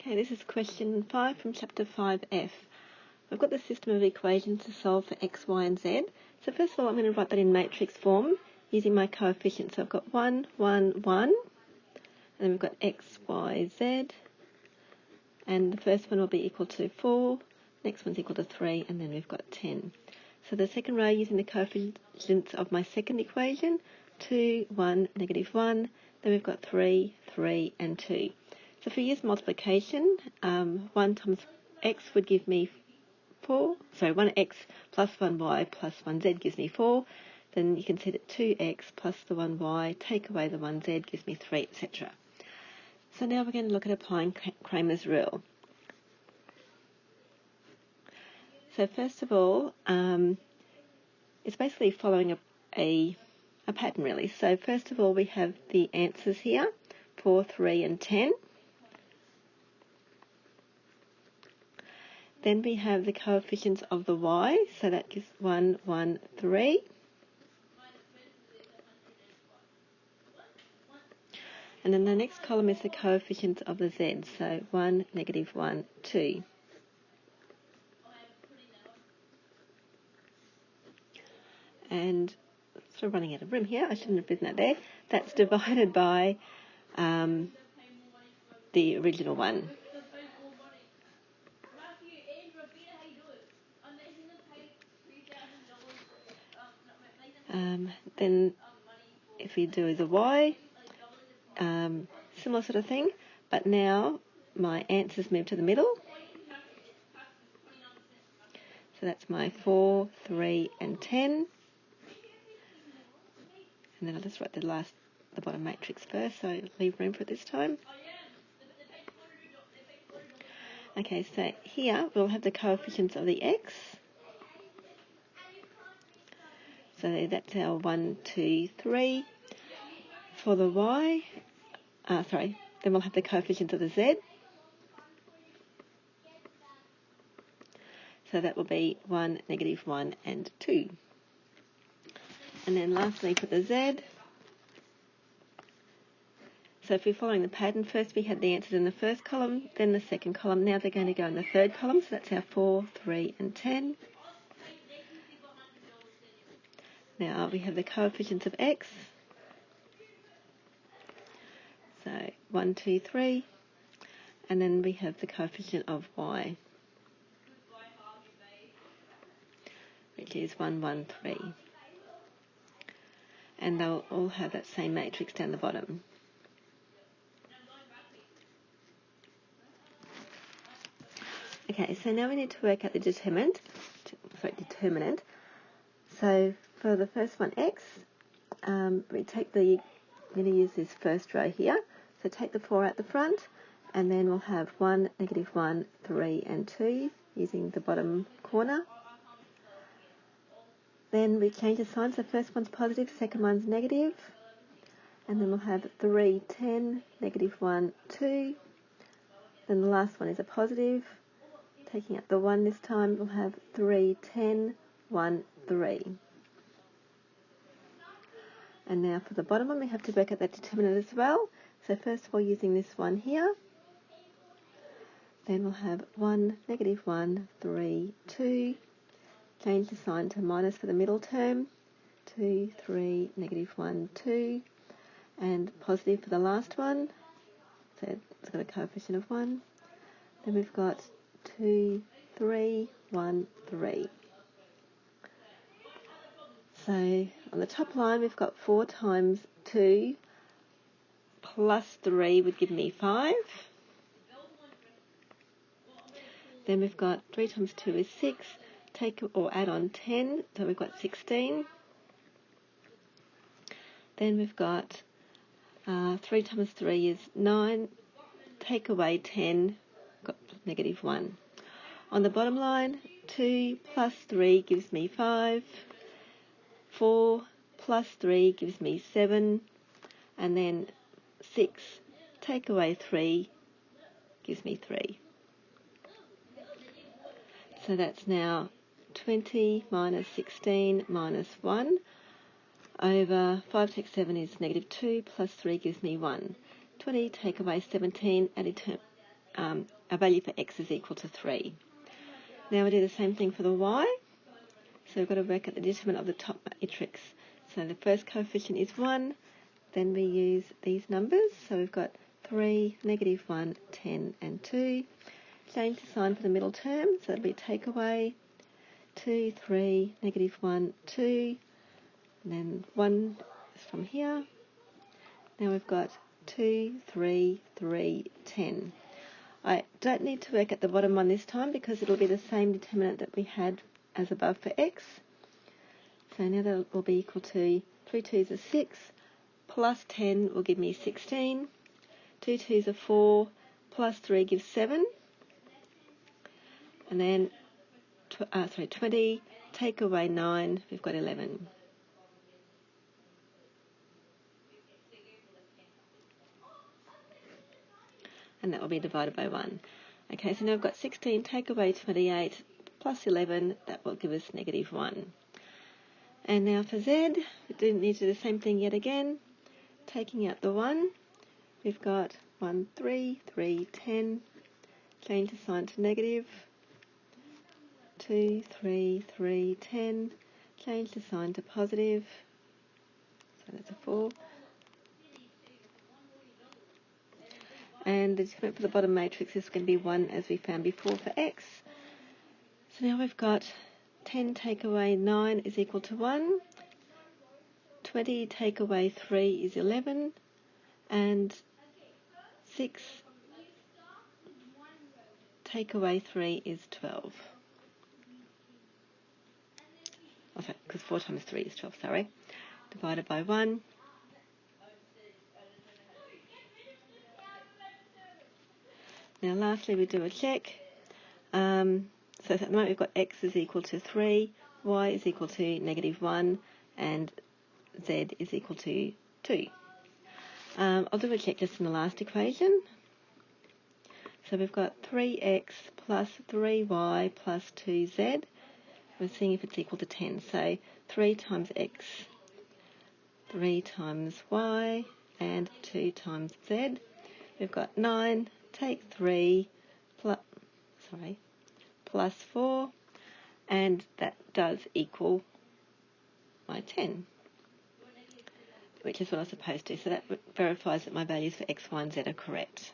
Okay, this is question 5 from chapter 5F. I've got the system of equations to solve for x, y and z. So first of all, I'm going to write that in matrix form using my coefficients. So I've got 1, 1, 1, and then we've got x, y, z, and the first one will be equal to 4, next one's equal to 3, and then we've got 10. So the second row, using the coefficients of my second equation, 2, 1, negative 1, then we've got 3, 3, and 2. So if we use multiplication, 1 times x would give me 1x plus 1y plus 1z gives me 4. Then you can see that 2x plus the 1y, take away the 1z, gives me 3, etc. So now we're going to look at applying Cramer's rule. So first of all, it's basically following a pattern really. So first of all, we have the answers here, 4, 3 and 10. Then we have the coefficients of the y, so that gives 1, 1, 3. And then the next column is the coefficients of the z, so 1, negative 1, 2. And sort of running out of room here, I shouldn't have written that there. That's divided by the original one. Then if we do the y, similar sort of thing, but now my answers move to the middle. So that's my 4, 3 and 10. And then I'll just write the bottom matrix first, so leave room for it this time. Okay, so here we'll have the coefficients of the x. So that's our 1, 2, 3. For the y, then we'll have the coefficients of the z. So that will be 1, negative 1 and 2. And then lastly for the z, so if we're following the pattern, first we had the answers in the first column, then the second column. Now they're going to go in the third column, so that's our 4, 3 and 10. Now we have the coefficients of x, so 1, 2, 3, and then we have the coefficient of y, which is 1, 1, 3. And they'll all have that same matrix down the bottom. Okay, so now we need to work out the determinant. So for the first one, x, I'm going to use this first row here. So take the 4 out the front, and then we'll have 1, negative 1, 3 and 2 using the bottom corner. Then we change the signs. The first one's positive, second one's negative. And then we'll have 3, 10, negative 1, 2. Then the last one is a positive. Taking out the 1 this time, we'll have 3, 10, 1, 3. And now for the bottom one, we have to work out that determinant as well. So first of all, using this one here, then we'll have 1, negative 1, 3, 2. Change the sign to minus for the middle term, 2, 3, negative 1, 2. And positive for the last one, so it's got a coefficient of 1. Then we've got 2, 3, 1, 3. So on the top line, we've got 4 times 2 plus 3 would give me 5. Then we've got 3 times 2 is 6. Take or add on 10, so we've got 16. Then we've got 3 times 3 is 9. Take away 10, got negative 1. On the bottom line, 2 plus 3 gives me 5. 4 plus 3 gives me 7. And then 6, take away 3, gives me 3. So that's now 20 minus 16 minus 1 over 5 take 7 is negative 2 plus 3 gives me 1. 20 take away 17, our value for x is equal to 3. Now we do the same thing for the y. So we've got to work out the determinant of the top matrix. So the first coefficient is 1. Then we use these numbers. So we've got 3, -1, 10, and 2. Change the sign for the middle term. So it'll be take away 2, 3, -1, 2. And then 1 is from here. Now we've got 2, 3, 3, 10. I don't need to work at the bottom one this time because it'll be the same determinant that we had as above for x. So now that will be equal to 3 2s are 6, plus 10 will give me 16. 2 2s are 4, plus 3 gives 7. And then 20, take away 9, we've got 11. And that will be divided by 1. Okay, so now I've got 16, take away 28, plus 11, that will give us -1. And now for z, we do need to do the same thing yet again. Taking out the 1, we've got 1, 3, 3, 10, change the sign to negative, 2, 3, 3, 10, change the sign to positive, so that's a 4. And the determinant for the bottom matrix is going to be 1 as we found before for x. So now we've got 10 take away 9 is equal to 1. 20 take away 3 is 11. And 6 take away 3 is 12. Oh, sorry, because 4 times 3 is 12, sorry. Divided by 1. Now lastly we do a check. So at the moment we've got x is equal to 3, y is equal to -1, and z is equal to 2. I'll do a check just in the last equation. So we've got 3x plus 3y plus 2z. We're seeing if it's equal to 10. So 3 times x, 3 times y, and 2 times z. We've got 9, take 3, plus 4, and that does equal my 10, which is what I was supposed to. So that verifies that my values for x, y, and z are correct.